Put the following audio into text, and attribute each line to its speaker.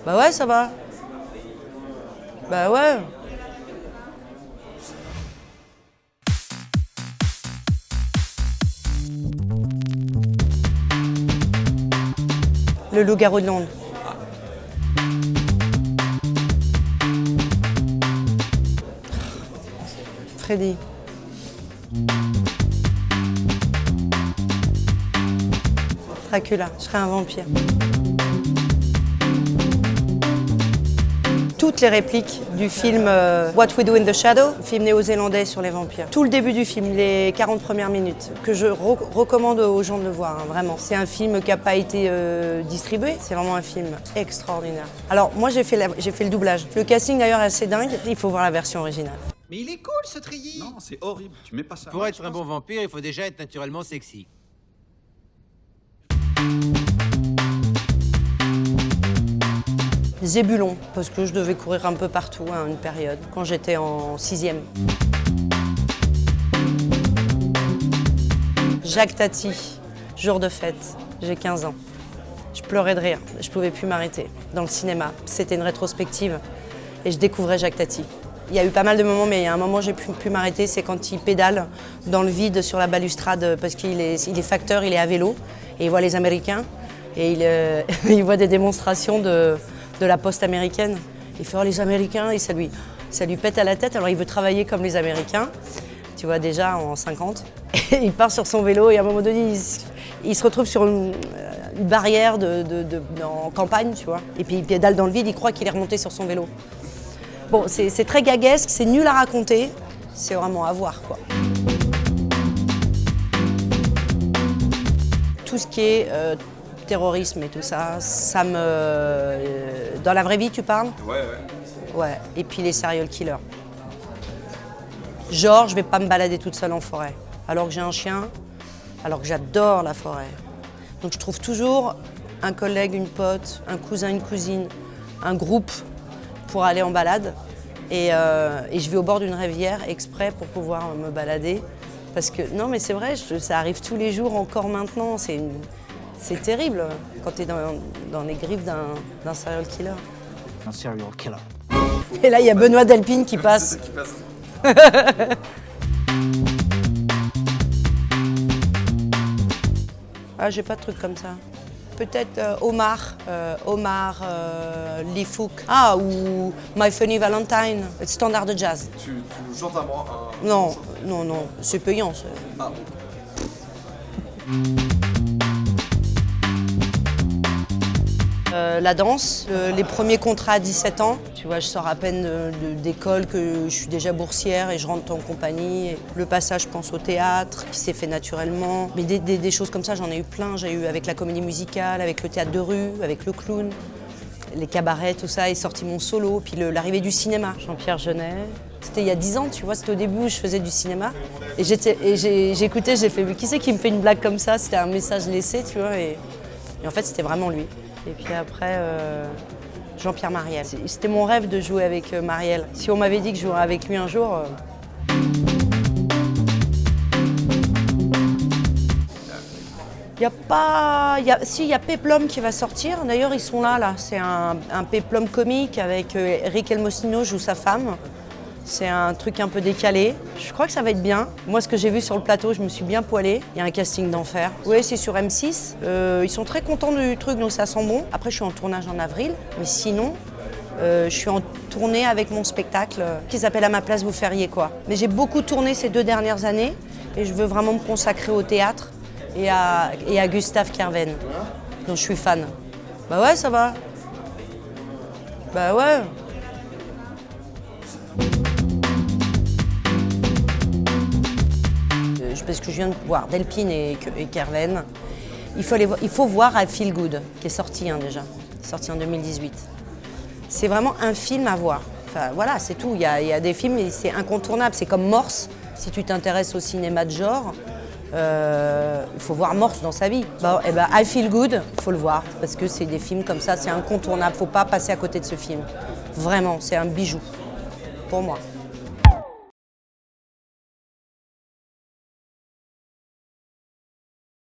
Speaker 1: Bah ouais, ça va. Bah ouais. Le loup-garou de Londres. Freddy. Dracula, je serais un vampire. Toutes les répliques du film What We Do in the Shadow, film néo-zélandais sur les vampires. Tout le début du film, les 40 premières minutes, que je recommande aux gens de le voir, hein, vraiment. C'est un film qui n'a pas été distribué, c'est vraiment un film extraordinaire. Alors moi j'ai fait le doublage. Le casting d'ailleurs est assez dingue, il faut voir la version originale.
Speaker 2: Mais il est cool ce treillis.
Speaker 3: Non, c'est horrible, tu mets pas ça.
Speaker 4: Pour être un bon vampire, il faut déjà être naturellement sexy.
Speaker 1: Zébulon, parce que je devais courir un peu partout à une période, quand j'étais en 6e. Jacques Tati, jour de fête, j'ai 15 ans. Je pleurais de rire, je pouvais plus m'arrêter. Dans le cinéma, c'était une rétrospective et je découvrais Jacques Tati. Il y a eu pas mal de moments, mais il y a un moment où j'ai pu m'arrêter, c'est quand il pédale dans le vide sur la balustrade, parce qu'il est facteur, il est à vélo, et il voit les Américains, et il voit des démonstrations de la poste américaine. Il fait « Oh, les Américains !» et ça lui pète à la tête, alors il veut travailler comme les Américains, tu vois, déjà en 50. Et il part sur son vélo et à un moment donné, il se retrouve sur une barrière en campagne, tu vois. Et puis il pédale dans le vide, il croit qu'il est remonté sur son vélo. Bon, c'est très gaguesque, c'est nul à raconter, c'est vraiment à voir, quoi. Tout ce qui est terrorisme et tout ça, ça me... dans la vraie vie, tu parles?
Speaker 3: Ouais.
Speaker 1: Ouais, et puis les serial killers. Genre, je vais pas me balader toute seule en forêt, alors que j'ai un chien, alors que j'adore la forêt. Donc je trouve toujours un collègue, une pote, un cousin, une cousine, un groupe pour aller en balade. Et je vais au bord d'une rivière exprès pour pouvoir me balader. Parce que, non mais c'est vrai, ça arrive tous les jours encore maintenant. C'est terrible quand tu es dans les griffes d'un serial killer.
Speaker 2: Un serial killer.
Speaker 1: Et là, il y a Benoît Delpine qui passe. Ah, j'ai pas de truc comme ça. Peut-être Omar, Lee Fook. Ah, ou My Funny Valentine, standard de jazz.
Speaker 3: Tu chantes à moi un...
Speaker 1: Non, c'est payant.
Speaker 3: Ah.
Speaker 1: La danse, les premiers contrats à 17 ans. Tu vois, je sors à peine d'école, que je suis déjà boursière et je rentre en compagnie. Le passage, je pense au théâtre, qui s'est fait naturellement. Mais des choses comme ça, j'en ai eu plein. J'ai eu avec la comédie musicale, avec le théâtre de rue, avec le clown, les cabarets, tout ça. Et sorti mon solo, puis l'arrivée du cinéma. Jean-Pierre Jeunet. C'était il y a 10 ans, tu vois, c'était au début où je faisais du cinéma. Et j'écoutais, j'ai fait, mais qui c'est qui me fait une blague comme ça? C'était un message laissé, tu vois. Et en fait, c'était vraiment lui. Et puis après, Jean-Pierre Mariel. C'était mon rêve de jouer avec Mariel. Si on m'avait dit que je jouerais avec lui un jour... Il y a Péplum qui va sortir. D'ailleurs, ils sont là. C'est un Péplum comique avec Eric Elmosino joue sa femme. C'est un truc un peu décalé. Je crois que ça va être bien. Moi, ce que j'ai vu sur le plateau, je me suis bien poilée. Il y a un casting d'enfer. Oui, c'est sur M6. Ils sont très contents du truc, donc ça sent bon. Après, je suis en tournage en avril. Mais sinon, je suis en tournée avec mon spectacle qui s'appelle À ma place, vous feriez quoi. Mais j'ai beaucoup tourné ces 2 dernières années et je veux vraiment me consacrer au théâtre et à Gustave Kerven, dont je suis fan. Bah ouais, ça va. Bah ouais. Parce que je viens de voir Delpine et Kerven. Il faut voir I Feel Good, qui est sorti déjà, sorti en 2018. C'est vraiment un film à voir. Enfin voilà, c'est tout. Il y a des films, et c'est incontournable. C'est comme Morse, si tu t'intéresses au cinéma de genre, il faut voir Morse dans sa vie. Bon, et I Feel Good, il faut le voir, parce que c'est des films comme ça, c'est incontournable. Il ne faut pas passer à côté de ce film. Vraiment, c'est un bijou, pour moi.